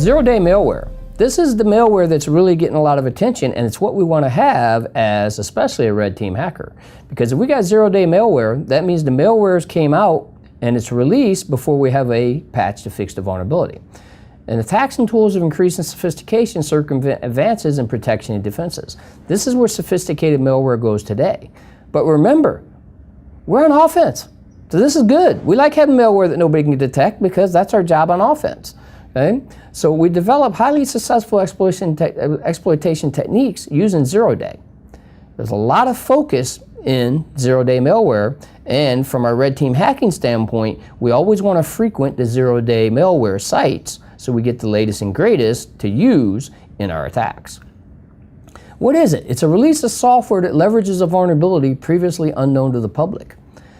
Zero-day malware. This is the malware that's really getting a lot of attention, and it's what we want to have as especially a red team hacker. Because if we got zero-day malware, that means the malwares came out and it's released before we have a patch to fix the vulnerability. And attacks and tools of increasing sophistication circumvent advances in protection and defenses. This is where sophisticated malware goes today. But remember, we're on offense. So this is good. We like having malware that nobody can detect because that's our job on offense. Okay? So we develop highly successful exploitation techniques using zero-day. There's a lot of focus in zero-day malware, and from our red team hacking standpoint, we always want to frequent the zero-day malware sites so we get the latest and greatest to use in our attacks. What is it? It's a release of software that leverages a vulnerability previously unknown to the public.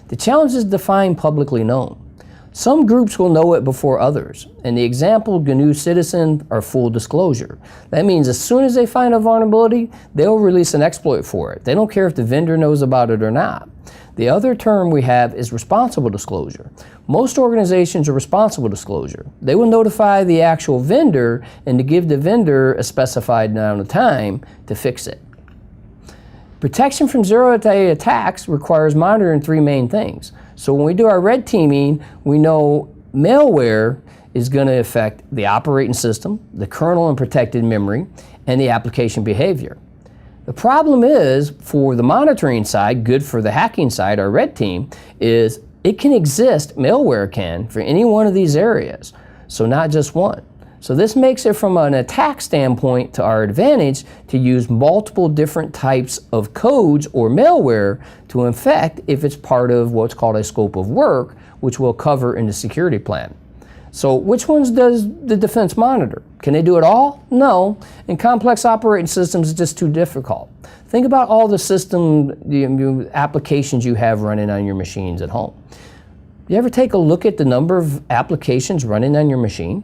The challenge is defined publicly known. Some groups will know it before others, and the example GNU Citizen are full disclosure. That means as soon as they find a vulnerability, they'll release an exploit for it. They don't care if the vendor knows about it or not. The other term we have is responsible disclosure. Most organizations are responsible disclosure. They will notify the actual vendor and to give the vendor a specified amount of time to fix it. Protection from zero-day attacks requires monitoring three main things. So when we do our red teaming, we know malware is going to affect the operating system, the kernel and protected memory, and the application behavior. The problem is, for the monitoring side, good for the hacking side, our red team, is it can exist, malware can, for any one of these areas, so not just one. So this makes it from an attack standpoint to our advantage to use multiple different types of codes or malware to infect if it's part of what's called a scope of work, which we'll cover in the security plan. So which ones does the defense monitor? Can they do it all? No. In complex operating systems, it's just too difficult. Think about all the system applications you have running on your machines at home. You ever take a look at the number of applications running on your machine?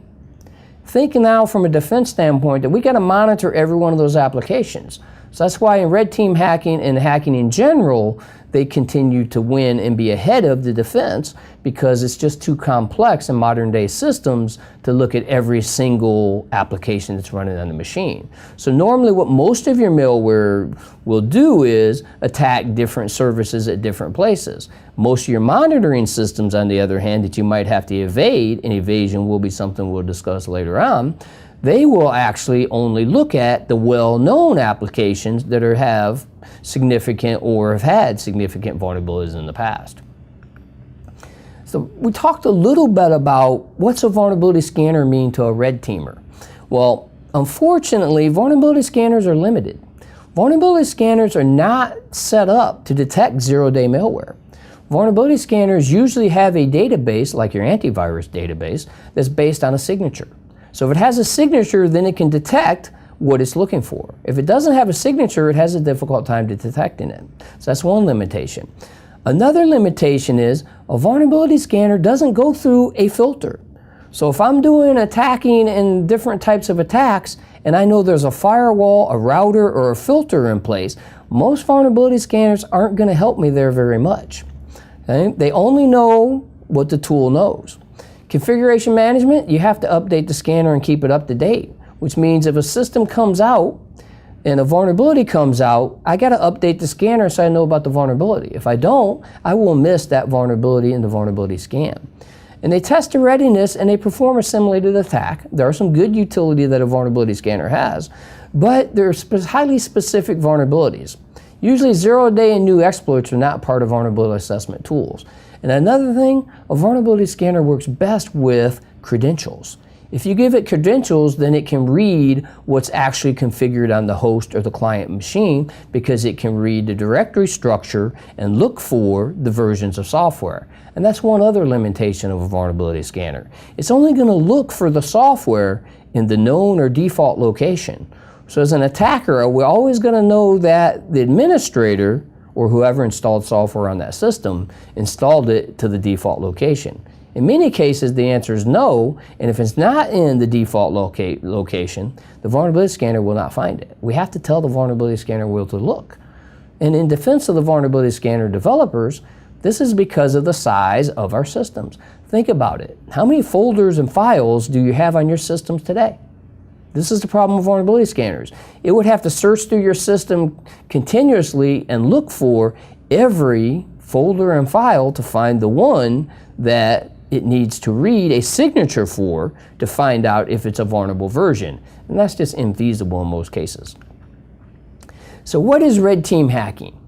Think now from a defense standpoint that we got to monitor every one of those applications. So that's why in red team hacking and hacking in general, they continue to win and be ahead of the defense because it's just too complex in modern day systems to look at every single application that's running on the machine. So normally what most of your malware will do is attack different services at different places. Most of your monitoring systems, on the other hand, that you might have to evade, and evasion will be something we'll discuss later on, they will actually only look at the well-known applications that have significant or have had significant vulnerabilities in the past. So we talked a little bit about what's a vulnerability scanner mean to a red teamer. Well, unfortunately, vulnerability scanners are limited. Vulnerability scanners are not set up to detect zero-day malware. Vulnerability scanners usually have a database, like your antivirus database, that's based on a signature. So if it has a signature, then it can detect what it's looking for. If it doesn't have a signature, it has a difficult time detecting it. So that's one limitation. Another limitation is a vulnerability scanner doesn't go through a filter. So if I'm doing attacking and different types of attacks, and I know there's a firewall, a router, or a filter in place, most vulnerability scanners aren't going to help me there very much. Okay? They only know what the tool knows. Configuration management, you have to update the scanner and keep it up to date, which means if a system comes out and a vulnerability comes out, I got to update the scanner so I know about the vulnerability. If I don't, I will miss that vulnerability in the vulnerability scan. And they test the readiness and they perform a simulated attack. There are some good utility that a vulnerability scanner has, but there are highly specific vulnerabilities. Usually zero-day and new exploits are not part of vulnerability assessment tools. And another thing, a vulnerability scanner works best with credentials. If you give it credentials, then it can read what's actually configured on the host or the client machine because it can read the directory structure and look for the versions of software. And that's one other limitation of a vulnerability scanner. It's only going to look for the software in the known or default location. So as an attacker, we're always going to know that the administrator or whoever installed software on that system installed it to the default location. In many cases, the answer is no, and if it's not in the default location, the vulnerability scanner will not find it. We have to tell the vulnerability scanner where to look. And in defense of the vulnerability scanner developers, this is because of the size of our systems. Think about it. How many folders and files do you have on your systems today? This is the problem with vulnerability scanners. It would have to search through your system continuously and look for every folder and file to find the one that it needs to read a signature for to find out if it's a vulnerable version. And that's just infeasible in most cases. So what is red team hacking?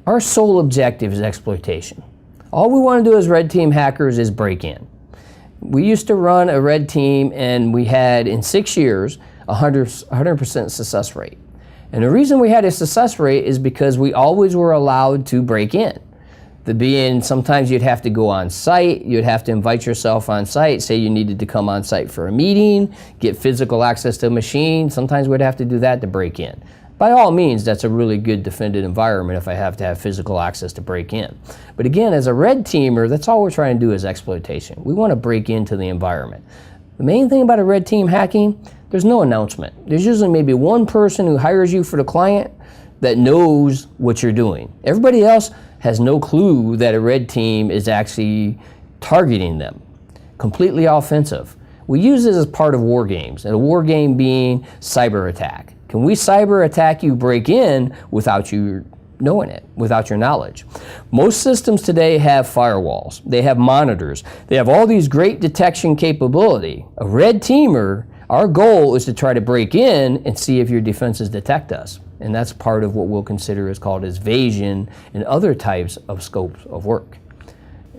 Our sole objective is exploitation. All we want to do as red team hackers is break in. We used to run a red team and we had in 6 years 100% success rate. And the reason we had a success rate is because we always were allowed to break in. Sometimes you'd have to go on site, you'd have to invite yourself on site, say you needed to come on site for a meeting, get physical access to a machine. Sometimes we'd have to do that to break in. By all means, that's a really good defended environment if I have to have physical access to break in. But again, as a red teamer, that's all we're trying to do is exploitation. We want to break into the environment. The main thing about a red team hacking, there's no announcement. There's usually maybe one person who hires you for the client that knows what you're doing. Everybody else has no clue that a red team is actually targeting them. Completely offensive. We use this as part of war games, and a war game being cyber attack. Can we cyber attack you, break in, without you knowing it, without your knowledge? Most systems today have firewalls, they have monitors, they have all these great detection capability. A red teamer, our goal is to try to break in and see if your defenses detect us. And that's part of what we'll consider is called evasion and other types of scopes of work.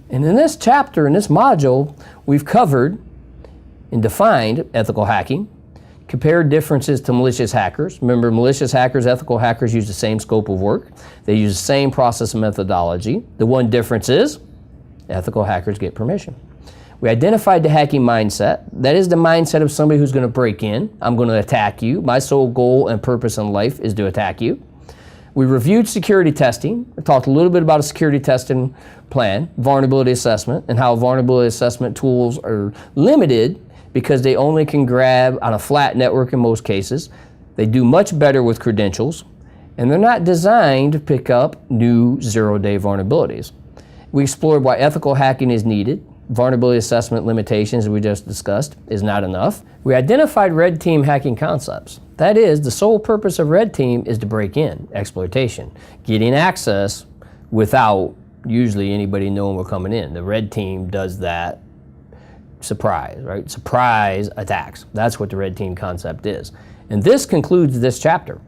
And in this chapter, in this module, we've covered and defined ethical hacking, compared differences to malicious hackers. Remember, malicious hackers, ethical hackers use the same scope of work. They use the same process and methodology. The one difference is ethical hackers get permission. We identified the hacking mindset. That is the mindset of somebody who's going to break in. I'm going to attack you. My sole goal and purpose in life is to attack you. We reviewed security testing. We talked a little bit about a security testing plan, vulnerability assessment, and how vulnerability assessment tools are limited because they only can grab on a flat network in most cases. They do much better with credentials, and they're not designed to pick up new zero-day vulnerabilities. We explored why ethical hacking is needed. Vulnerability assessment limitations, as we just discussed, is not enough. We identified red team hacking concepts. That is, the sole purpose of red team is to break in, exploitation, getting access without usually anybody knowing we're coming in. The red team does that surprise, right? Surprise attacks. That's what the red team concept is. And this concludes this chapter.